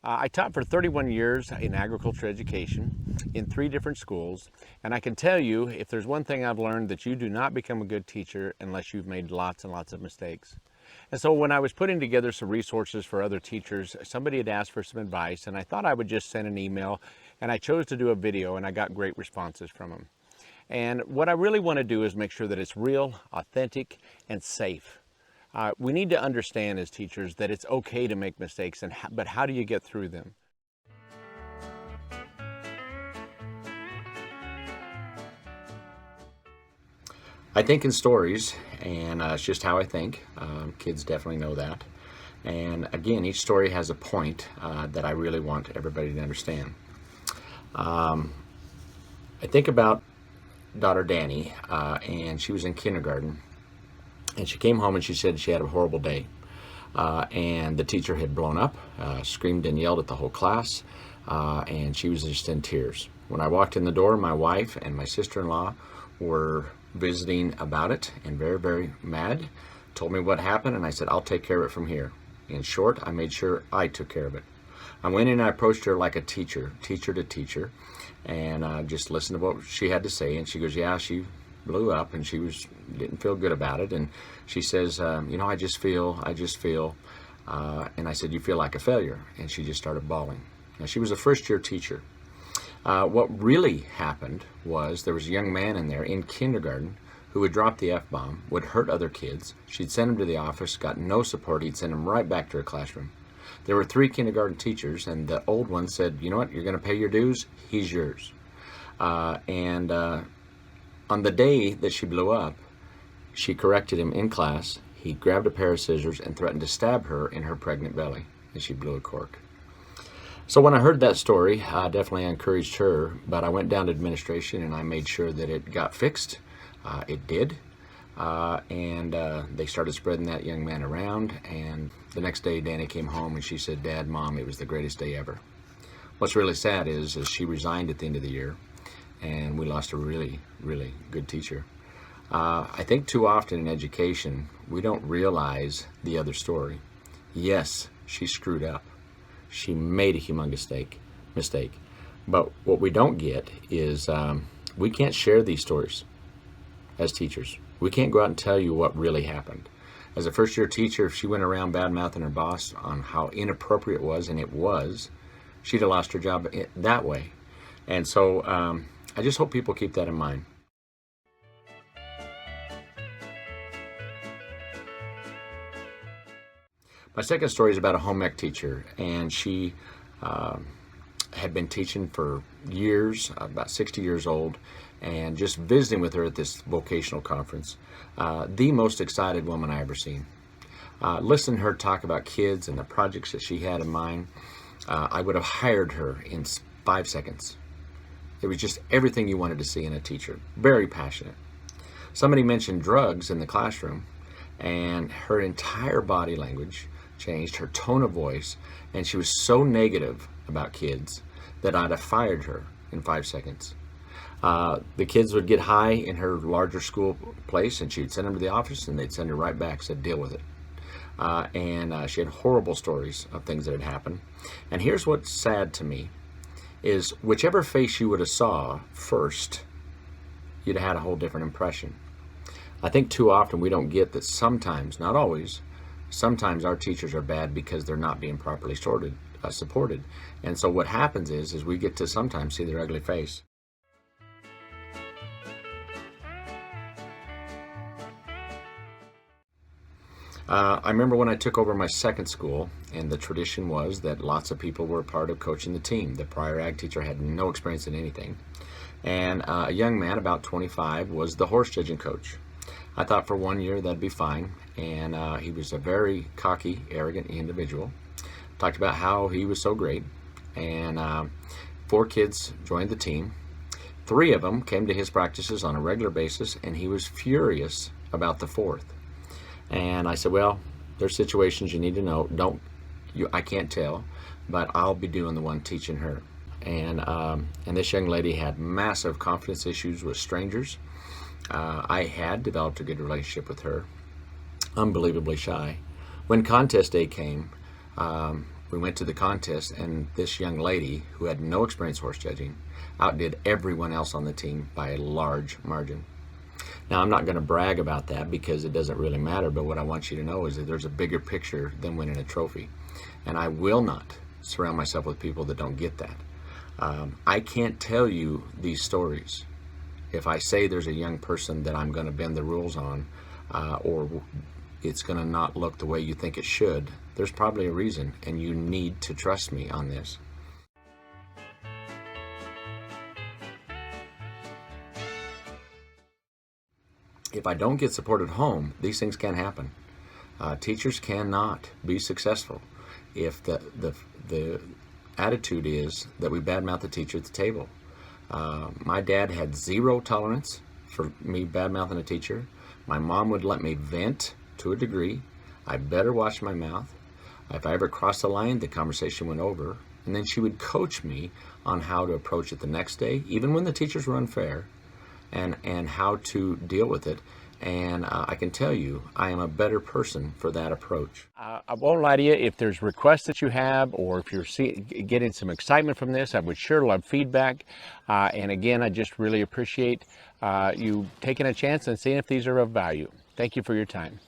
I taught for 31 years in agriculture education in 3 different schools, and I can tell you, if there's one thing I've learned, that you do not become a good teacher unless you've made lots and lots of mistakes. And so when I was putting together some resources for other teachers, somebody had asked for some advice, and I thought I would just send an email, and I chose to do a video, and I got great responses from them. And what I really want to do is make sure that it's real, authentic, and safe. We need to understand as teachers that it's okay to make mistakes, but how do you get through them? I think in stories, and it's just how I think. Kids definitely know that. And again, each story has a point that I really want everybody to understand. I think about daughter Danny, and she was in kindergarten. And she came home and she said she had a horrible day. And the teacher had blown up, screamed and yelled at the whole class, and she was just in tears. When I walked in the door, my wife and my sister-in-law were visiting about it and very, very mad, told me what happened, and I said, I'll take care of it from here. In short, I made sure I took care of it. I went in and I approached her like a teacher to teacher, and just listened to what she had to say, and she goes, yeah, she blew up and she didn't feel good about it, and she says, I just feel, and I said, you feel like a failure, and she just started bawling. Now, she was a first-year teacher. What really happened was there was a young man in there in kindergarten who would drop the F-bomb, would hurt other kids. She'd send him to the office, got no support. He'd send him right back to her classroom. There were 3 kindergarten teachers, and the old one said, you know what, you're going to pay your dues, he's yours. On the day that she blew up, she corrected him in class. He grabbed a pair of scissors and threatened to stab her in her pregnant belly, and she blew a cork. So when I heard that story, I definitely encouraged her, but I went down to administration and I made sure that it got fixed. It did, and they started spreading that young man around, and the next day Danny came home and she said, Dad, Mom, it was the greatest day ever. What's really sad is she resigned at the end of the year, and we lost a really, really good teacher. I think too often in education, we don't realize the other story. Yes, she screwed up. She made a humongous mistake. But what we don't get is we can't share these stories as teachers. We can't go out and tell you what really happened. As a first-year teacher, if she went around bad-mouthing her boss on how inappropriate it was, and it was, she'd have lost her job that way. And so I just hope people keep that in mind. My second story is about a home ec teacher, and she had been teaching for years, about 60 years old, and just visiting with her at this vocational conference. The most excited woman I ever seen. Listening to her talk about kids and the projects that she had in mind, I would have hired her in 5 seconds. It was just everything you wanted to see in a teacher. Very passionate. Somebody mentioned drugs in the classroom, and her entire body language changed, her tone of voice, and she was so negative about kids that I'd have fired her in 5 seconds. The kids would get high in her larger school place, and she'd send them to the office, and they'd send her right back, said, deal with it. And she had horrible stories of things that had happened. And here's what's sad to me, is whichever face you would have saw first, you'd have had a whole different impression. I think too often we don't get that sometimes, not always, sometimes our teachers are bad because they're not being properly supported. And so what happens is we get to sometimes see their ugly face. I remember when I took over my second school, and the tradition was that lots of people were a part of coaching the team. The prior ag teacher had no experience in anything. And a young man, about 25, was the horse judging coach. I thought for 1 year that'd be fine, and he was a very cocky, arrogant individual. Talked about how he was so great, and 4 kids joined the team. 3 of them came to his practices on a regular basis, and he was furious about the 4th. And I said, well, there's situations you need to know. I can't tell, but I'll be doing the one teaching her. And this young lady had massive confidence issues with strangers. I had developed a good relationship with her. unbelievably shy. When contest day came, we went to the contest, and this young lady who had no experience horse judging outdid everyone else on the team by a large margin. Now, I'm not going to brag about that because it doesn't really matter, but what I want you to know is that there's a bigger picture than winning a trophy. And I will not surround myself with people that don't get that. I can't tell you these stories if I say there's a young person that I'm going to bend the rules on, or it's going to not look the way you think it should. There's probably a reason, and you need to trust me on this. If I don't get support at home, these things can happen. Teachers cannot be successful if the attitude is that we badmouth the teacher at the table. My dad had zero tolerance for me badmouthing a teacher. My mom would let me vent to a degree. I better watch my mouth. If I ever crossed the line, the conversation went over. And then she would coach me on how to approach it the next day, even when the teachers were unfair, and how to deal with it. And I can tell you, I am a better person for that approach. I won't lie to you, if there's requests that you have, or if you're getting some excitement from this, I would sure love feedback. And again, I just really appreciate you taking a chance and seeing if these are of value. Thank you for your time.